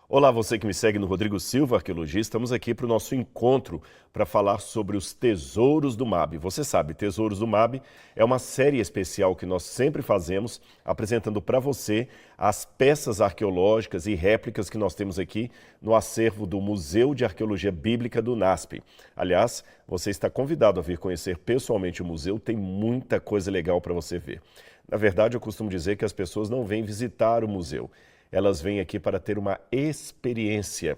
Olá, você que me segue no Rodrigo Silva, Arqueologia. Estamos aqui para o nosso encontro para falar sobre os Tesouros do MAB. Você sabe, Tesouros do MAB é uma série especial que nós sempre fazemos, apresentando para você as peças arqueológicas e réplicas que nós temos aqui no acervo do Museu de Arqueologia Bíblica do NASP. Aliás, você está convidado a vir conhecer pessoalmente o museu, tem muita coisa legal para você ver. Na verdade, eu costumo dizer que as pessoas não vêm visitar o museu. Elas vêm aqui para ter uma experiência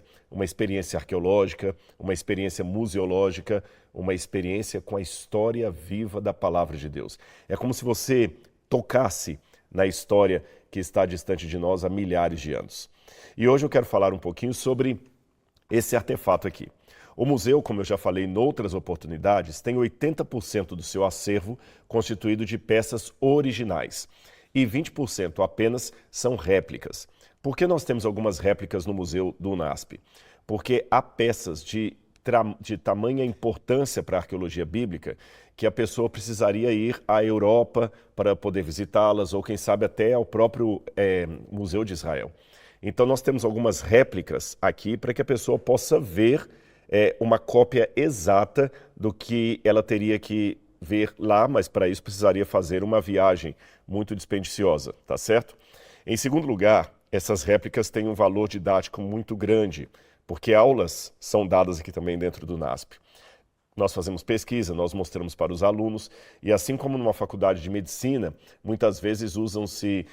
arqueológica, uma experiência museológica, uma experiência com a história viva da Palavra de Deus. É como se você tocasse na história que está distante de nós há milhares de anos. E hoje eu quero falar um pouquinho sobre esse artefato aqui. O museu, como eu já falei em outras oportunidades, tem 80% do seu acervo constituído de peças originais e 20% apenas são réplicas. Por que nós temos algumas réplicas no Museu do NASP? Porque há peças de tamanha importância para a arqueologia bíblica que a pessoa precisaria ir à Europa para poder visitá-las, ou quem sabe até ao próprio Museu de Israel. Então nós temos algumas réplicas aqui para que a pessoa possa ver uma cópia exata do que ela teria que ver lá, mas para isso precisaria fazer uma viagem muito dispendiciosa, tá certo? Em segundo lugar, essas réplicas têm um valor didático muito grande, porque aulas são dadas aqui também dentro do NASP. Nós fazemos pesquisa, nós mostramos para os alunos, e assim como numa faculdade de medicina, muitas vezes usam-se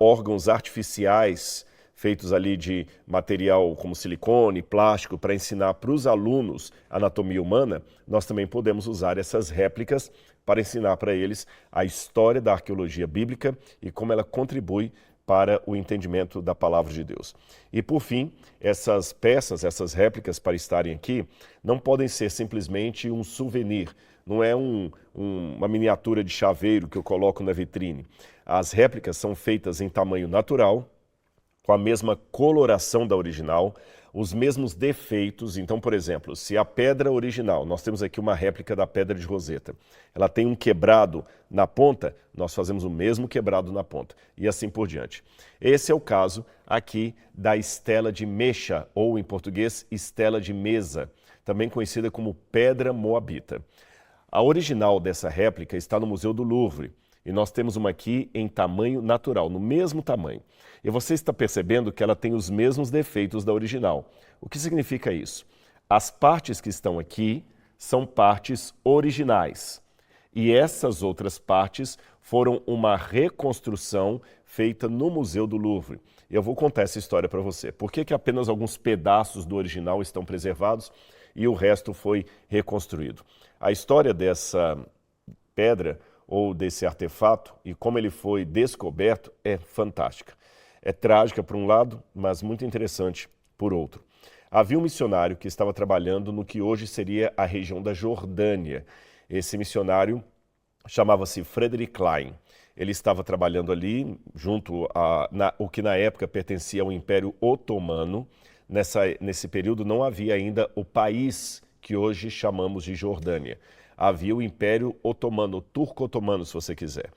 órgãos artificiais feitos ali de material como silicone, plástico, para ensinar para os alunos anatomia humana, nós também podemos usar essas réplicas para ensinar para eles a história da arqueologia bíblica e como ela contribui para o entendimento da Palavra de Deus. E por fim, essas peças, essas réplicas para estarem aqui, não podem ser simplesmente um souvenir, não é uma miniatura de chaveiro que eu coloco na vitrine. As réplicas são feitas em tamanho natural, com a mesma coloração da original, os mesmos defeitos. Então, por exemplo, se a pedra original, nós temos aqui uma réplica da Pedra de Roseta, ela tem um quebrado na ponta, nós fazemos o mesmo quebrado na ponta, e assim por diante. Esse é o caso aqui da estela de mexa, ou em português, estela de mesa, também conhecida como pedra moabita. A original dessa réplica está no Museu do Louvre, e nós temos uma aqui em tamanho natural, no mesmo tamanho. E você está percebendo que ela tem os mesmos defeitos da original. O que significa isso? As partes que estão aqui são partes originais. E essas outras partes foram uma reconstrução feita no Museu do Louvre. E eu vou contar essa história para você. Por que apenas alguns pedaços do original estão preservados e o resto foi reconstruído? A história dessa pedra ou desse artefato e como ele foi descoberto é fantástica. É trágica por um lado, mas muito interessante por outro. Havia um missionário que estava trabalhando no que hoje seria a região da Jordânia. Esse missionário chamava-se Frederick Klein. Ele estava trabalhando ali junto o que na época pertencia ao Império Otomano. Nesse período não havia ainda o país que hoje chamamos de Jordânia. Havia o Império Otomano, o Turco-Otomano, se você quiser.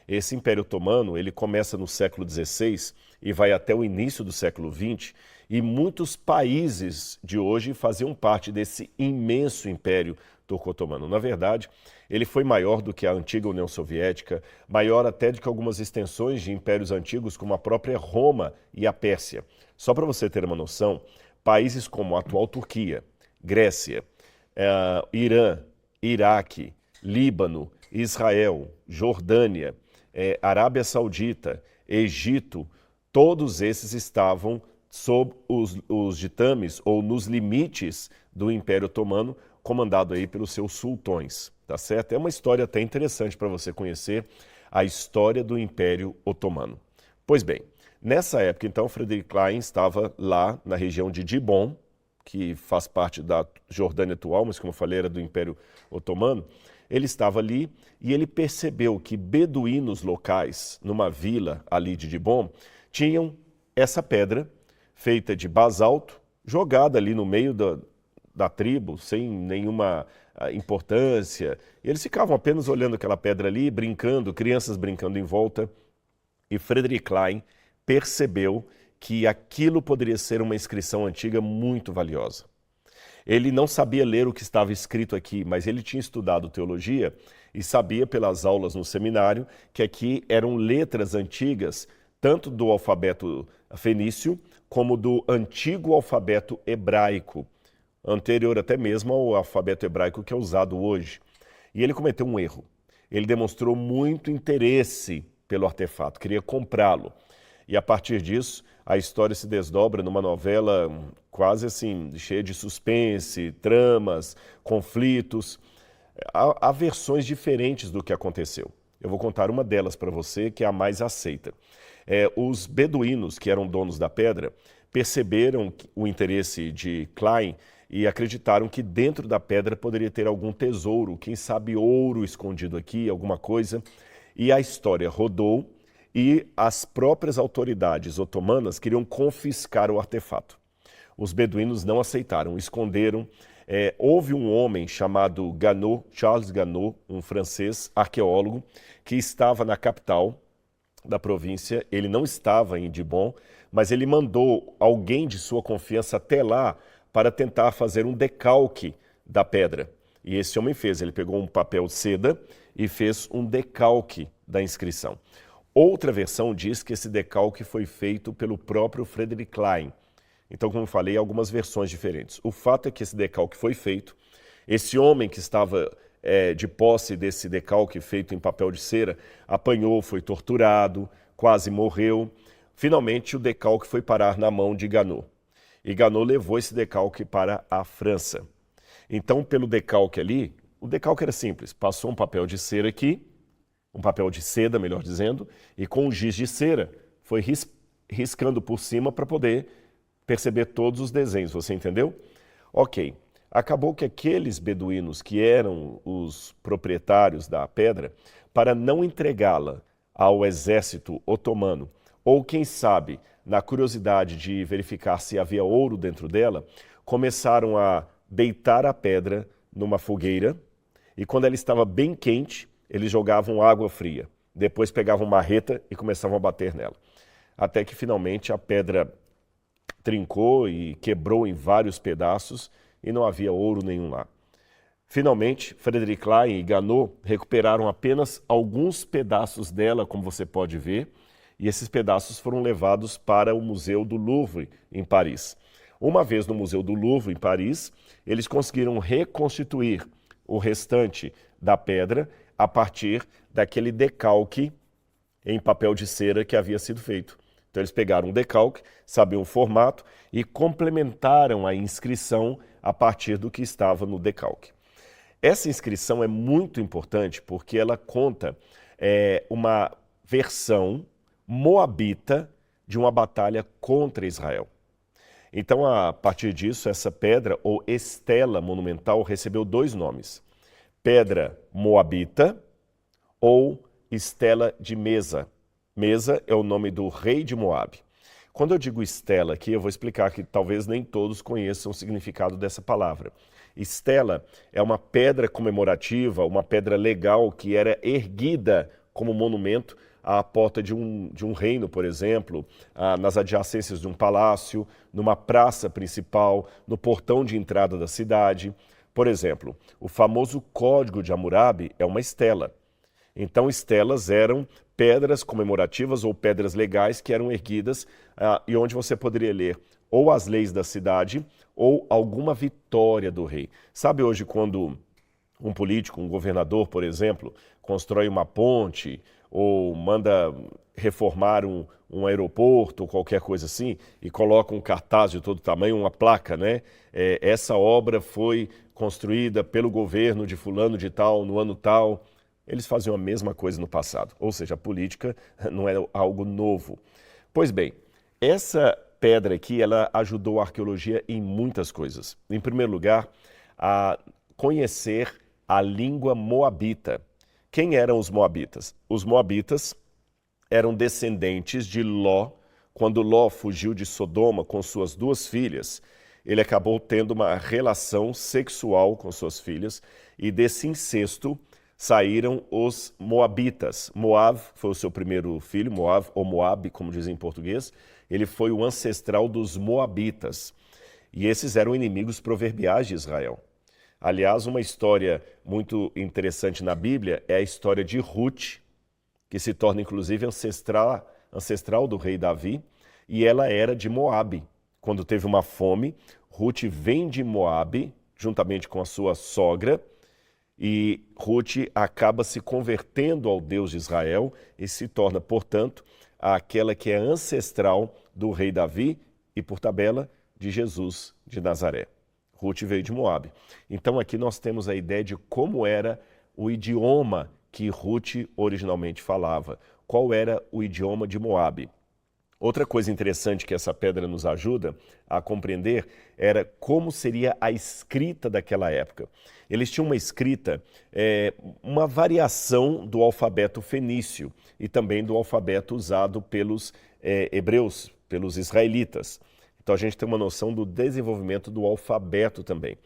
Esse Império Otomano, ele começa no século XVI e vai até o início do século XX, e muitos países de hoje faziam parte desse imenso Império Turco-Otomano. Na verdade, ele foi maior do que a antiga União Soviética, maior até do que algumas extensões de impérios antigos, como a própria Roma e a Pérsia. Só para você ter uma noção, países como a atual Turquia, Grécia, Irã, Iraque, Líbano, Israel, Jordânia, Arábia Saudita, Egito, todos esses estavam sob os ditames ou nos limites do Império Otomano, comandado aí pelos seus sultões, tá certo? É uma história até interessante para você conhecer a história do Império Otomano. Pois bem, nessa época, então, Frederick Klein estava lá na região de Dibon, que faz parte da Jordânia atual, mas como eu falei, era do Império Otomano. Ele estava ali e ele percebeu que beduínos locais, numa vila ali de Dibon, tinham essa pedra feita de basalto, jogada ali no meio da tribo, sem nenhuma importância. E eles ficavam apenas olhando aquela pedra ali, brincando, crianças brincando em volta. E Frederick Klein percebeu que aquilo poderia ser uma inscrição antiga muito valiosa. Ele não sabia ler o que estava escrito aqui, mas ele tinha estudado teologia e sabia pelas aulas no seminário que aqui eram letras antigas, tanto do alfabeto fenício como do antigo alfabeto hebraico, anterior até mesmo ao alfabeto hebraico que é usado hoje. E ele cometeu um erro. Ele demonstrou muito interesse pelo artefato, queria comprá-lo. E a partir disso, a história se desdobra numa novela quase assim, cheia de suspense, tramas, conflitos. Há versões diferentes do que aconteceu. Eu vou contar uma delas para você, que é a mais aceita. Os beduínos, que eram donos da pedra, perceberam o interesse de Klein e acreditaram que dentro da pedra poderia ter algum tesouro, quem sabe ouro escondido aqui, alguma coisa. E a história rodou e as próprias autoridades otomanas queriam confiscar o artefato. Os beduínos não aceitaram, esconderam. Houve um homem chamado Ganot, Charles Ganot, um francês arqueólogo, que estava na capital da província. Ele não estava em Dibon, mas ele mandou alguém de sua confiança até lá para tentar fazer um decalque da pedra. E esse homem fez, ele pegou um papel de seda e fez um decalque da inscrição. Outra versão diz que esse decalque foi feito pelo próprio Frederick Klein. Então, como eu falei, algumas versões diferentes. O fato é que esse decalque foi feito. Esse homem que estava de posse desse decalque feito em papel de cera apanhou, foi torturado, quase morreu. Finalmente, o decalque foi parar na mão de Ganot. E Ganot levou esse decalque para a França. Então, pelo decalque ali, o decalque era simples. Passou um papel de cera aqui, um papel de seda, melhor dizendo, e com um giz de cera foi riscando por cima para poder perceber todos os desenhos, você entendeu? Ok, acabou que aqueles beduínos que eram os proprietários da pedra, para não entregá-la ao exército otomano, ou quem sabe, na curiosidade de verificar se havia ouro dentro dela, começaram a deitar a pedra numa fogueira e quando ela estava bem quente, eles jogavam água fria. Depois pegavam marreta e começavam a bater nela. Até que finalmente a pedra trincou e quebrou em vários pedaços e não havia ouro nenhum lá. Finalmente, Frederick Klein e Ganot recuperaram apenas alguns pedaços dela, como você pode ver, e esses pedaços foram levados para o Museu do Louvre, em Paris. Uma vez no Museu do Louvre, em Paris, eles conseguiram reconstituir o restante da pedra a partir daquele decalque em papel de cera que havia sido feito. Então eles pegaram um decalque, sabiam o formato e complementaram a inscrição a partir do que estava no decalque. Essa inscrição é muito importante porque ela conta uma versão moabita de uma batalha contra Israel. Então, a partir disso, essa pedra ou estela monumental recebeu dois nomes: pedra moabita ou estela de Mesa. Mesa é o nome do rei de Moabe. Quando eu digo estela aqui, eu vou explicar que talvez nem todos conheçam o significado dessa palavra. Estela é uma pedra comemorativa, uma pedra legal que era erguida como monumento à porta de um reino, por exemplo, nas adjacências de um palácio, numa praça principal, no portão de entrada da cidade. Por exemplo, o famoso Código de Hammurabi é uma estela. Então, estelas eram pedras comemorativas ou pedras legais que eram erguidas e onde você poderia ler ou as leis da cidade ou alguma vitória do rei. Sabe hoje quando um político, um governador, por exemplo, constrói uma ponte ou manda reformar um aeroporto ou qualquer coisa assim e coloca um cartaz de todo tamanho, uma placa, né? Essa obra foi construída pelo governo de fulano de tal, no ano tal. Eles faziam a mesma coisa no passado, ou seja, a política não era algo novo. Pois bem, essa pedra aqui, ela ajudou a arqueologia em muitas coisas. Em primeiro lugar, a conhecer a língua moabita. Quem eram os moabitas? Os moabitas eram descendentes de Ló. Quando Ló fugiu de Sodoma com suas duas filhas, ele acabou tendo uma relação sexual com suas filhas e desse incesto saíram os Moabitas. Moab foi o seu primeiro filho, Moab, ou Moabe, como dizem em português. Ele foi o ancestral dos Moabitas. E esses eram inimigos proverbiais de Israel. Aliás, uma história muito interessante na Bíblia é a história de Ruth, que se torna inclusive ancestral do rei Davi, e ela era de Moabe. Quando teve uma fome, Ruth vem de Moabe, juntamente com a sua sogra, e Ruth acaba se convertendo ao Deus de Israel e se torna, portanto, aquela que é ancestral do rei Davi e, por tabela, de Jesus de Nazaré. Ruth veio de Moabe. Então aqui nós temos a ideia de como era o idioma que Ruth originalmente falava. Qual era o idioma de Moabe? Outra coisa interessante que essa pedra nos ajuda a compreender era como seria a escrita daquela época. Eles tinham uma escrita, uma variação do alfabeto fenício e também do alfabeto usado pelos hebreus, pelos israelitas. Então a gente tem uma noção do desenvolvimento do alfabeto também.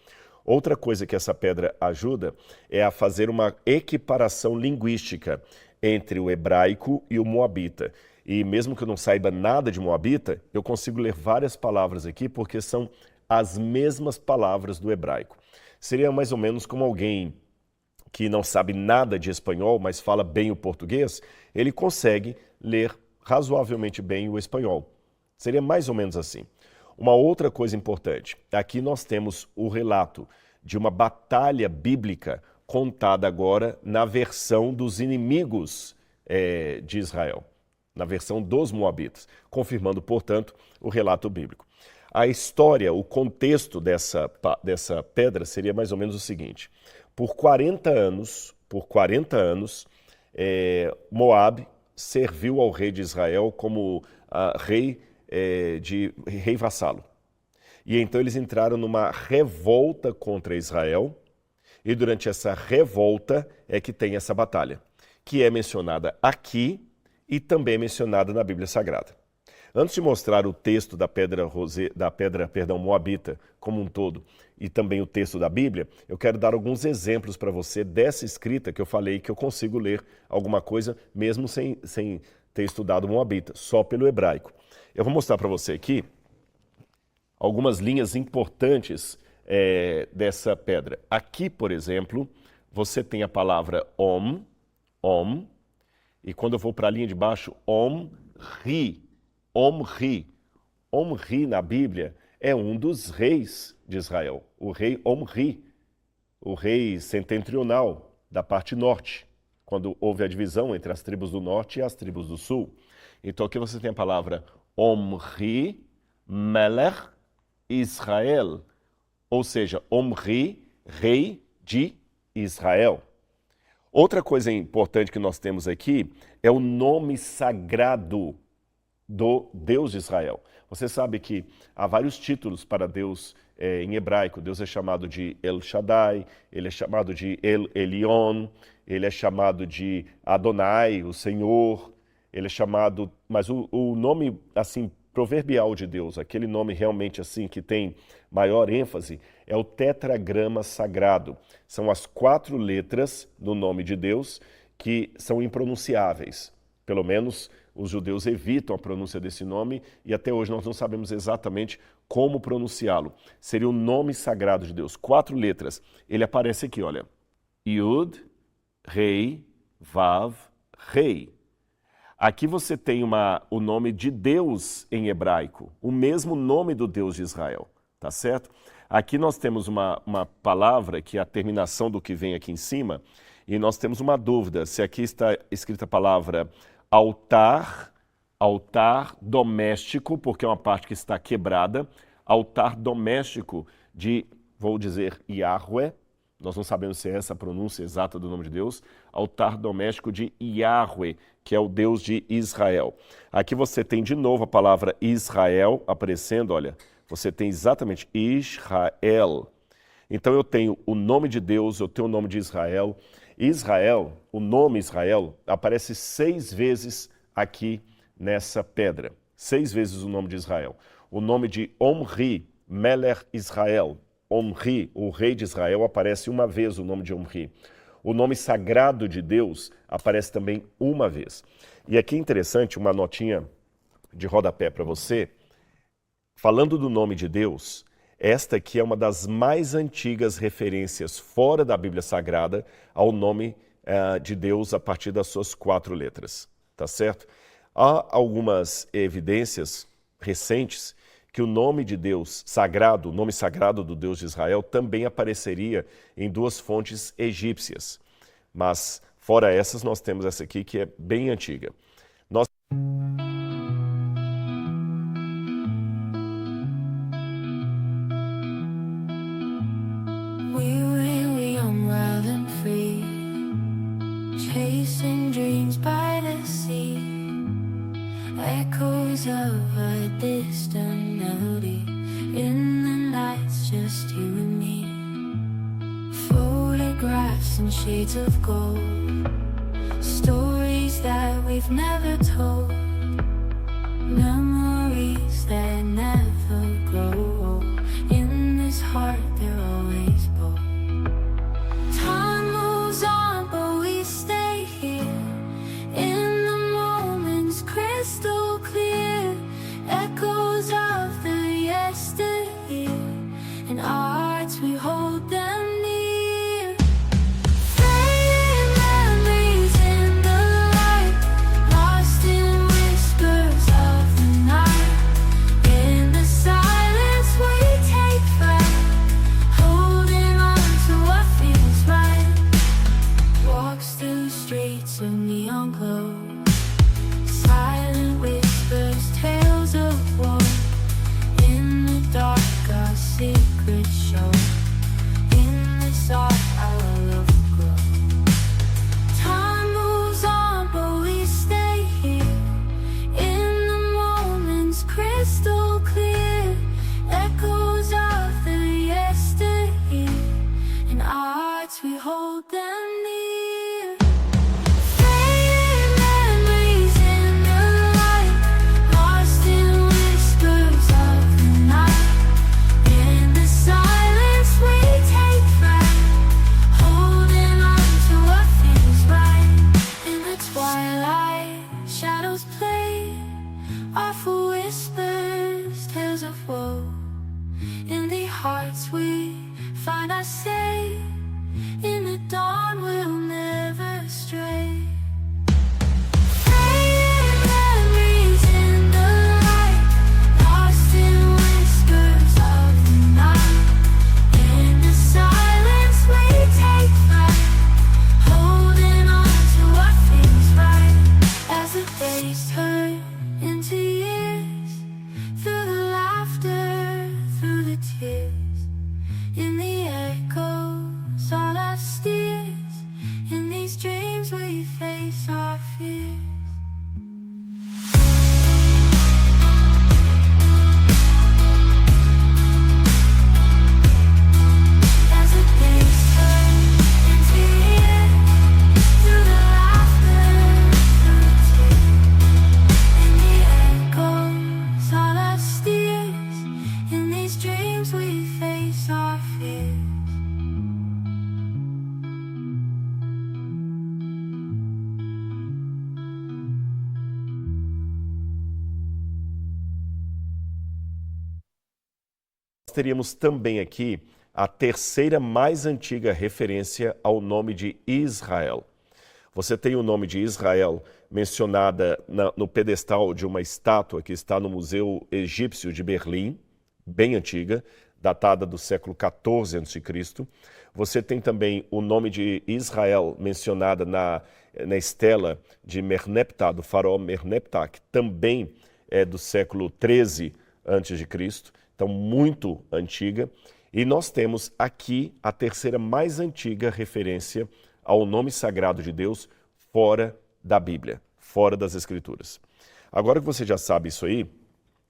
Outra coisa que essa pedra ajuda é a fazer uma equiparação linguística entre o hebraico e o moabita. E mesmo que eu não saiba nada de moabita, eu consigo ler várias palavras aqui porque são as mesmas palavras do hebraico. Seria mais ou menos como alguém que não sabe nada de espanhol, mas fala bem o português, ele consegue ler razoavelmente bem o espanhol. Seria mais ou menos assim. Uma outra coisa importante, aqui nós temos o relato de uma batalha bíblica contada agora na versão dos inimigos de Israel, na versão dos Moabitas, confirmando, portanto, o relato bíblico. A história, o contexto dessa pedra seria mais ou menos o seguinte. Por 40 anos, Moab serviu ao rei de Israel como rei vassalo. E então eles entraram numa revolta contra Israel, e durante essa revolta é que tem essa batalha, que é mencionada aqui e também é mencionada na Bíblia Sagrada. Antes de mostrar o texto da pedra moabita como um todo e também o texto da Bíblia, eu quero dar alguns exemplos para você dessa escrita que eu falei que eu consigo ler alguma coisa mesmo sem ter estudado moabita, só pelo hebraico. Eu vou mostrar para você aqui algumas linhas importantes dessa pedra. Aqui, por exemplo, você tem a palavra om, e quando eu vou para a linha de baixo, omri. Omri na Bíblia é um dos reis de Israel, o rei Omri, o rei setentrional da parte norte, quando houve a divisão entre as tribos do norte e as tribos do sul. Então aqui você tem a palavra Omri, Melech, Israel, ou seja, Omri, rei de Israel. Outra coisa importante que nós temos aqui é o nome sagrado do Deus de Israel. Você sabe que há vários títulos para Deus em hebraico. Deus é chamado de El Shaddai, ele é chamado de El Elyon, ele é chamado de Adonai, o Senhor, ele é chamado... Mas o nome, assim, proverbial de Deus, aquele nome realmente assim que tem maior ênfase, é o tetragrama sagrado. São as 4 letras do nome de Deus que são impronunciáveis. Pelo menos os judeus evitam a pronúncia desse nome e até hoje nós não sabemos exatamente como pronunciá-lo. Seria o nome sagrado de Deus. 4 letras. Ele aparece aqui, olha. Yud, Rei, Vav, Rei. Aqui você tem o nome de Deus em hebraico, o mesmo nome do Deus de Israel, tá certo? Aqui nós temos uma palavra que é a terminação do que vem aqui em cima, e nós temos uma dúvida, se aqui está escrita a palavra altar doméstico, porque é uma parte que está quebrada, altar doméstico de, vou dizer, Yahweh, nós não sabemos se é essa a pronúncia exata do nome de Deus, altar doméstico de Yahweh, que é o Deus de Israel. Aqui você tem de novo a palavra Israel aparecendo, olha, você tem exatamente Israel. Então eu tenho o nome de Deus, eu tenho o nome de Israel. Israel, o nome Israel, aparece 6 vezes aqui nessa pedra. 6 vezes o nome de Israel. O nome de Omri, Melech Israel. Omri, o rei de Israel, aparece uma vez o nome de Omri. o nome sagrado de Deus aparece também uma vez. E aqui é interessante, uma notinha de rodapé para você. Falando do nome de Deus, esta aqui é uma das mais antigas referências fora da Bíblia Sagrada ao nome de Deus a partir das suas 4 letras, tá certo? Há algumas evidências recentes que o nome de Deus sagrado, o nome sagrado do Deus de Israel, também apareceria em 2 fontes egípcias. Mas, fora essas, nós temos essa aqui que é bem antiga. Chasing dreams by the sea, echoes of a distant melody. In the nights, just you and me. Photographs and shades of gold, stories that we've never told, memories that never grow old. In this heart, they're always bold. Time moves on, but we stay here in the moments crystal clear, echoes of the yesteryear. In our hearts we hold them near. Fading memories in the light, lost in whispers of the night. In the silence we take flight, holding on to what feels right. Walks through streets of neon glow, silent whispers, tales of woe. In the dark our secrets show, in this art our love will grow. Time moves on, but we stay here in the moments crystal clear, echoes of the yesteryear. In our hearts we hold them near. Fading memories in the light, lost in whispers of the night. In the silence we take flight, holding on to what feels right. In the twilight, shadows play, awful whispers, tales of woe. In the hearts we find our say, in the dawn we'll never stray. Fading memories in the light, lost in whispers of the night. In the silence we take flight, holding on to what feels right. As the days turn into years, through the laughter, through the tears, in the echoes all our steers. In these dreams we face our fears. As the days turn into years, through the laughter, through the tears, in the echoes all our steers. In these dreams we face our fears. Teríamos também aqui a terceira mais antiga referência ao nome de Israel. Você tem o nome de Israel mencionada no pedestal de uma estátua que está no Museu Egípcio de Berlim, bem antiga, datada do século XIV a.C. Você tem também o nome de Israel mencionada na estela de Merneptah, do faraó Merneptah, que também é do século XIII a.C., então muito antiga. E nós temos aqui a terceira mais antiga referência ao nome sagrado de Deus fora da Bíblia, fora das Escrituras. Agora que você já sabe isso aí,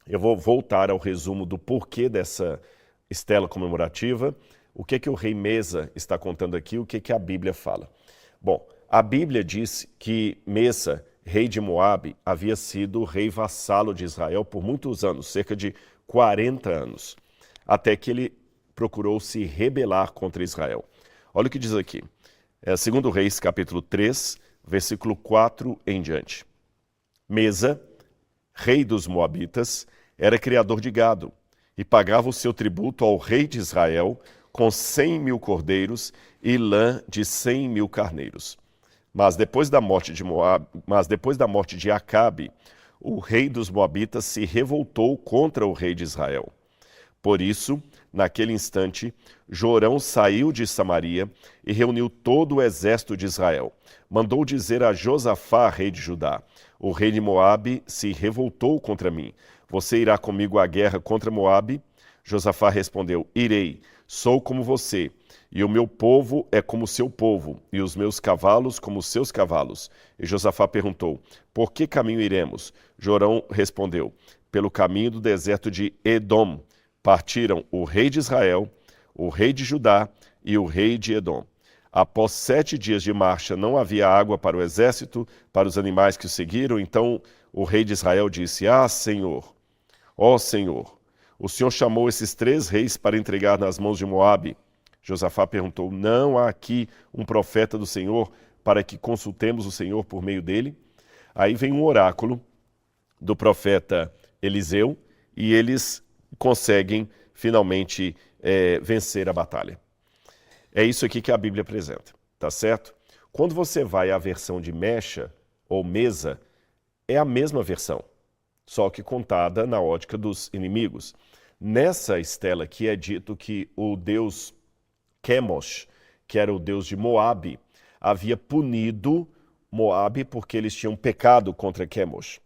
eu vou voltar ao resumo do porquê dessa estela comemorativa, o que o rei Mesa está contando aqui, o que a Bíblia fala. Bom, a Bíblia diz que Mesa, rei de Moabe, havia sido rei vassalo de Israel por muitos anos, cerca de 40 anos, até que ele procurou se rebelar contra Israel. Olha o que diz aqui. É 2 Reis, capítulo 3, versículo 4 em diante. Mesa, rei dos Moabitas, era criador de gado e pagava o seu tributo ao rei de Israel com 100.000 cordeiros e lã de 100.000 carneiros. Mas depois da morte de Acabe, o rei dos Moabitas se revoltou contra o rei de Israel. Por isso, naquele instante, Jorão saiu de Samaria e reuniu todo o exército de Israel. Mandou dizer a Josafá, rei de Judá: o rei de Moabe se revoltou contra mim. Você irá comigo à guerra contra Moabe? Josafá respondeu: irei, sou como você, e o meu povo é como seu povo, e os meus cavalos como os seus cavalos. E Josafá perguntou: por que caminho iremos? Jorão respondeu: pelo caminho do deserto de Edom. Partiram o rei de Israel, o rei de Judá e o rei de Edom. Após 7 dias de marcha, não havia água para o exército, para os animais que o seguiram. Então o rei de Israel disse: ah, Senhor, ó Senhor, o Senhor chamou esses 3 reis para entregar nas mãos de Moabe. Josafá perguntou: não há aqui um profeta do Senhor para que consultemos o Senhor por meio dele? Aí vem um oráculo do profeta Eliseu e eles conseguem finalmente vencer a batalha. É isso aqui que a Bíblia apresenta, tá certo? Quando você vai à versão de Mecha ou Mesa, é a mesma versão, só que contada na ótica dos inimigos. Nessa estela aqui é dito que o deus Quemos, que era o deus de Moabe, havia punido Moabe porque eles tinham pecado contra Quemos.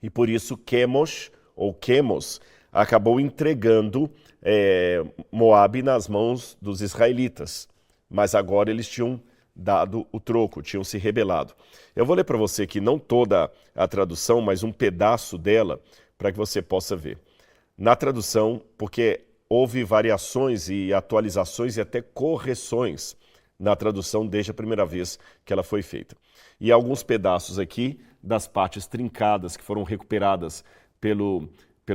E por isso Quemos, ou Quemos, acabou entregando Moabe nas mãos dos israelitas. Mas agora eles tinham dado o troco, tinham se rebelado. Eu vou ler para você aqui, não toda a tradução, mas um pedaço dela, para que você possa ver. Na tradução, porque houve variações e atualizações e até correções na tradução desde a primeira vez que ela foi feita. E alguns pedaços aqui das partes trincadas que foram recuperadas pelo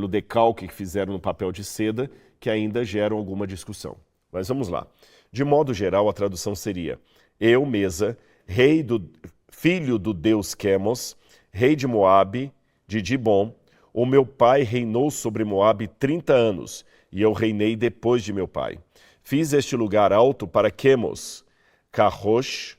decalque que fizeram no papel de seda, que ainda geram alguma discussão. Mas vamos lá. De modo geral, a tradução seria: eu, Mesa, filho do deus Quemos, rei de Moabe, de Dibom, o meu pai reinou sobre Moabe 30 anos, e eu reinei depois de meu pai. Fiz este lugar alto para Quemos, Carrosh,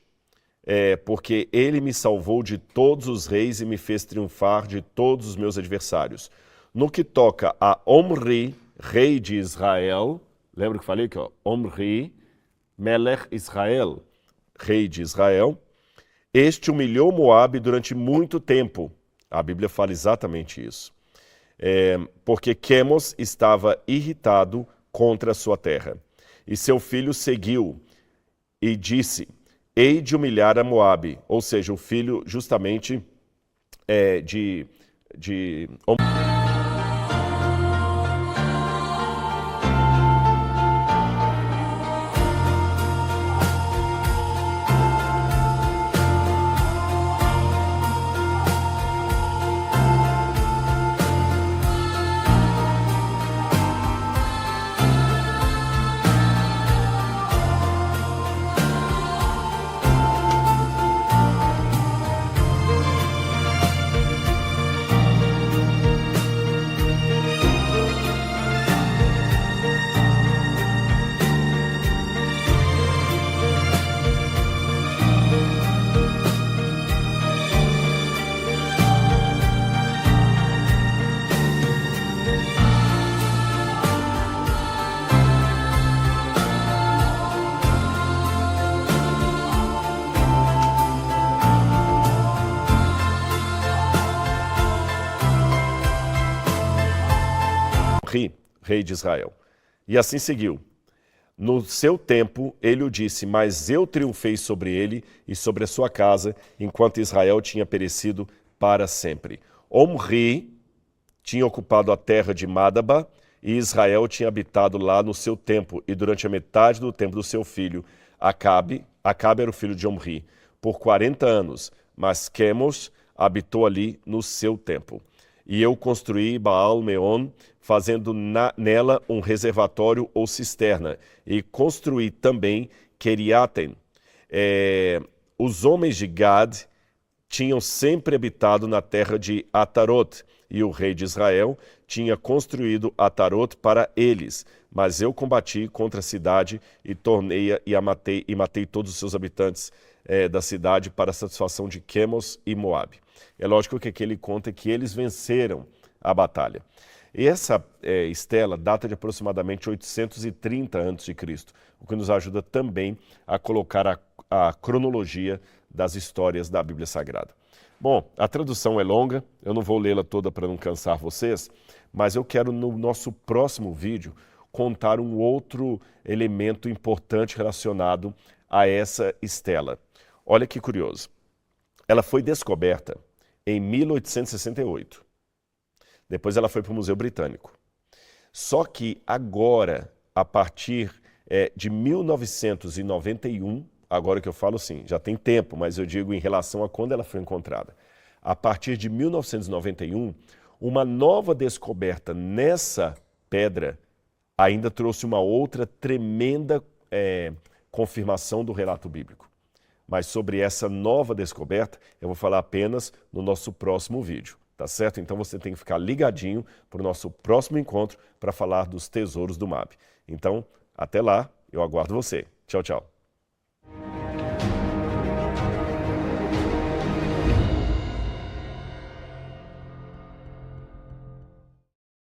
porque ele me salvou de todos os reis e me fez triunfar de todos os meus adversários. No que toca a Omri, rei de Israel, lembra que eu falei aqui, ó, Omri, Melech Israel, rei de Israel, este humilhou Moabe durante muito tempo. A Bíblia fala exatamente isso. Porque Quemos estava irritado contra a sua terra. E seu filho seguiu e disse: hei de humilhar a Moabe, ou seja, o filho justamente de rei de Israel. E assim seguiu. No seu tempo, ele o disse: mas eu triunfei sobre ele e sobre a sua casa, enquanto Israel tinha perecido para sempre. Omri tinha ocupado a terra de Madaba e Israel tinha habitado lá no seu tempo e durante a metade do tempo do seu filho Acabe era o filho de Omri, por 40 anos, mas Quemos habitou ali no seu tempo. E eu construí Baal-Meon, fazendo nela um reservatório ou cisterna, e construí também Keriatem. os homens de Gad tinham sempre habitado na terra de Atarot, e o rei de Israel tinha construído Atarot para eles. Mas eu combati contra a cidade e tornei-a e matei todos os seus habitantes da cidade para a satisfação de Quemos e Moabe. É lógico que aqui ele conta que eles venceram a batalha. E essa estela data de aproximadamente 830 a.C., o que nos ajuda também a colocar a cronologia das histórias da Bíblia Sagrada. Bom, a tradução é longa, eu não vou lê-la toda para não cansar vocês, mas eu quero no nosso próximo vídeo contar um outro elemento importante relacionado a essa estela. Olha que curioso. Ela foi descoberta em 1868. Depois ela foi para o Museu Britânico. Só que agora, a partir de 1991, agora que eu falo sim, já tem tempo, mas eu digo em relação a quando ela foi encontrada. A partir de 1991, uma nova descoberta nessa pedra ainda trouxe uma outra tremenda confirmação do relato bíblico. Mas sobre essa nova descoberta, eu vou falar apenas no nosso próximo vídeo, tá certo? Então você tem que ficar ligadinho para o nosso próximo encontro para falar dos tesouros do MAB. Então, até lá, eu aguardo você. Tchau, tchau.